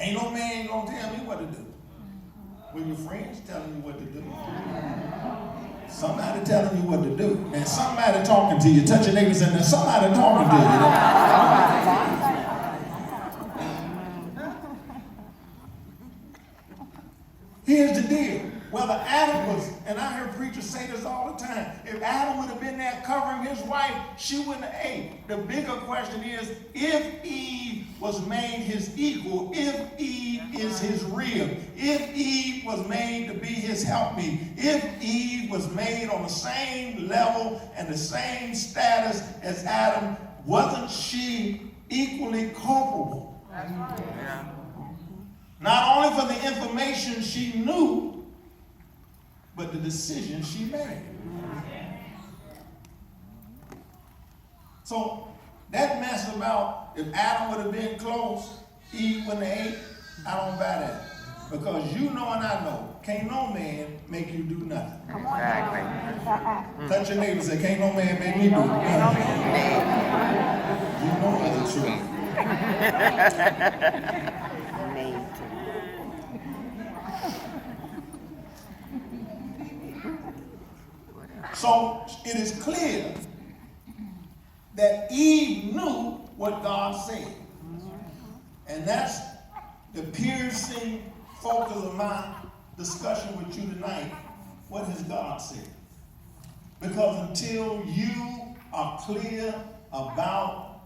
Ain't no man gonna tell me what to do. When your friends telling you what to do. Somebody telling you what to do. And somebody talking to you. Touch your neighbors and there's somebody talking to you. Here's the deal. Whether Adam was, and I hear preachers say this all the time, if Adam would have been there covering his wife, she wouldn't have ate. The bigger question is, if Eve was made his equal, if Eve is his rib, if Eve was made to be his helpmeet, if Eve was made on the same level and the same status as Adam, wasn't she equally culpable? That's right. Yeah. Not only for the information she knew, but the decision she made. So that mess about if Adam would have been close, Eve wouldn't have ate, I don't buy that. Because you know and I know, can't no man make you do nothing. Exactly. Touch your neighbor and say, can't no man make me do nothing. You know that's the truth. So it is clear that Eve knew what God said. And that's the piercing focus of my discussion with you tonight. What has God said? Because until you are clear about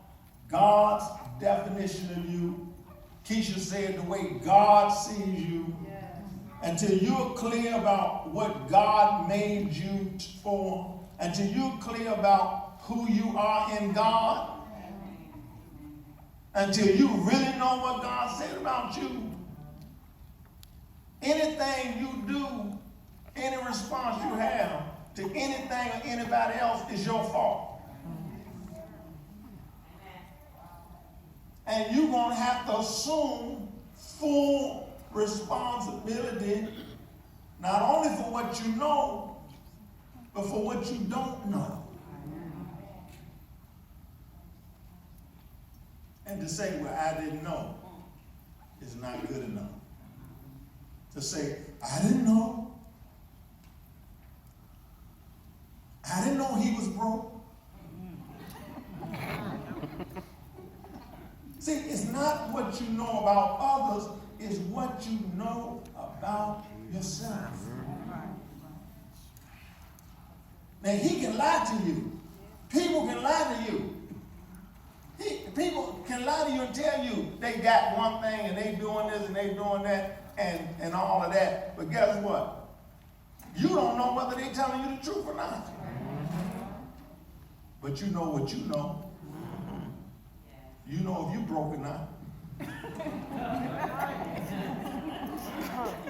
God's definition of you, Keisha said the way God sees you, until you're clear about what God made you for, until you're clear about who you are in God, until you really know what God said about you, anything you do, any response you have to anything or anybody else is your fault. And you're going to have to assume full responsibility, not only for what you know, but for what you don't know. And to say, well, I didn't know, is not good enough. To say, I didn't know. I didn't know he was broke. See, it's not what you know about others, it's what you know about yourself. Now, he can lie to you. People can lie to you. People can lie to you and tell you they got one thing and they doing this and they doing that and all of that. But guess what? You don't know whether they telling you the truth or not. But you know what you know. You know if you broke or not.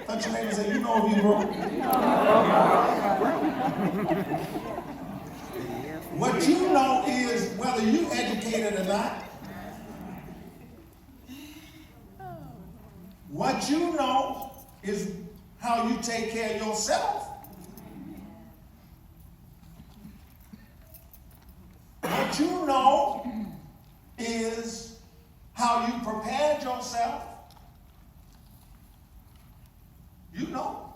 Touch your neighbor and say, you know if you broke. What you know is whether you educated or not. What you know is how you take care of yourself. What you know is how you prepared yourself. You know.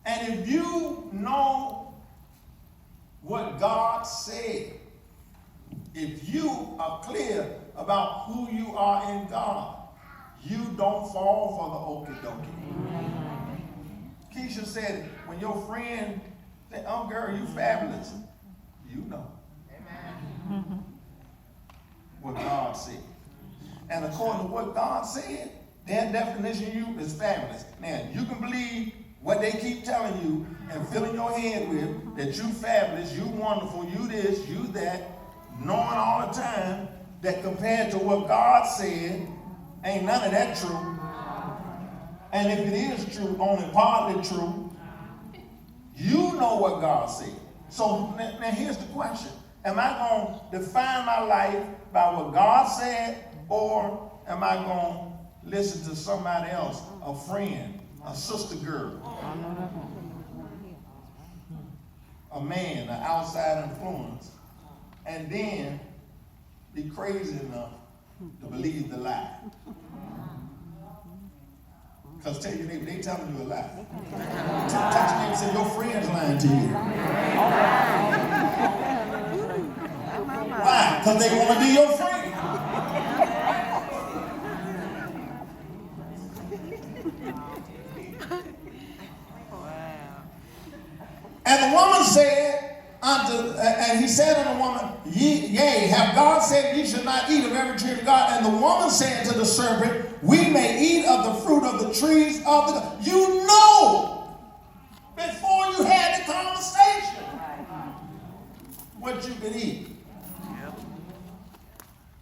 And if you know what God said, if you are clear about who you are in God, you don't fall for the okie dokie. Keisha said, when your friend said, oh girl, you fabulous, you know. Amen. What God said. And according to what God said, their definition of you is fabulous. Now, you can believe what they keep telling you and filling your head with, that you fabulous, you wonderful, you this, you that, knowing all the time that compared to what God said, ain't none of that true. And if it is true, only partly true. You know what God said. So now here's the question. Am I going to define my life by what God said, or am I going to listen to somebody else, a friend, a sister girl, a man, an outside influence, and then be crazy enough to believe the lie. Because tell your neighbor, they telling you a lie. Touch your neighbor and say, your friend's lying to you. Why? Because they want to be your friend. And the woman said and he said unto the woman, yea, have God said ye should not eat of every tree of God? And the woman said to the serpent, we may eat of the fruit of the trees of the God. You know, before you had the conversation, what you could eat.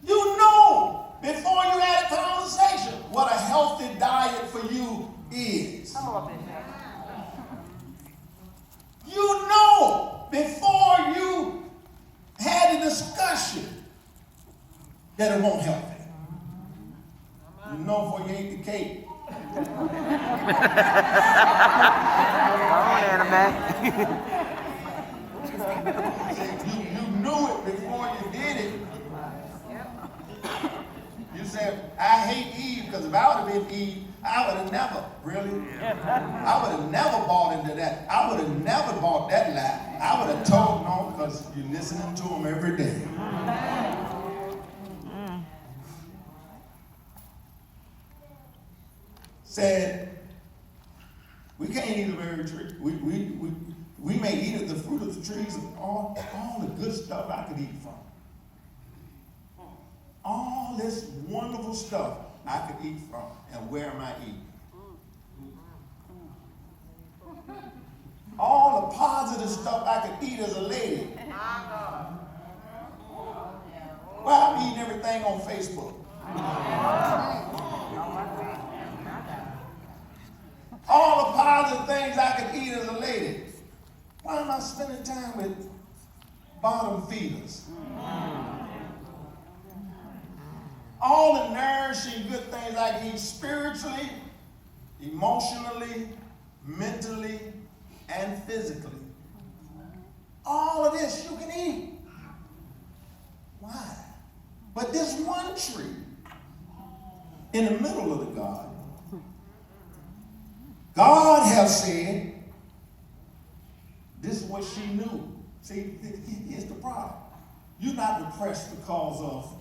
You know, before you had a conversation, what a healthy diet for you is. You know, before you had a discussion, that it won't help you. You know before you ate the cake. You knew it before you did it. You said, I hate Eve, because if I would have been Eve, I would have never, really? I would have never bought into that. I would have never bought that lie. I would have told no, because you're listening to them every day. Said, we can't eat of every tree. We may eat of the fruit of the trees, and all the good stuff I could eat from. All this wonderful stuff I could eat from. And where am I eating? All the positive stuff I could eat as a lady. Well, I'm eating everything on Facebook. All the positive things I could eat as a lady. Why am I spending time with bottom feeders? All the nourishing good things I can eat spiritually, emotionally, mentally, and physically. All of this you can eat. Why? But this one tree in the middle of the garden, God has said, this is what she knew. See, here's the problem. You're not depressed because of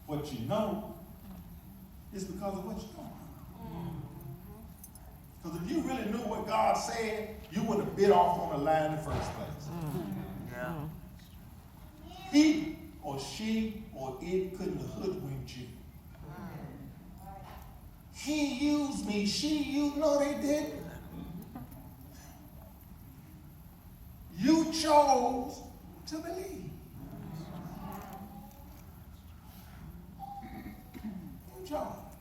what you know. It's because of what you don't know. Because if you really knew what God said, you would have bit off on the line in the first place. Yeah. He or she or it couldn't have hoodwinked you. He used me, she used, no they didn't. You chose to believe. You chose.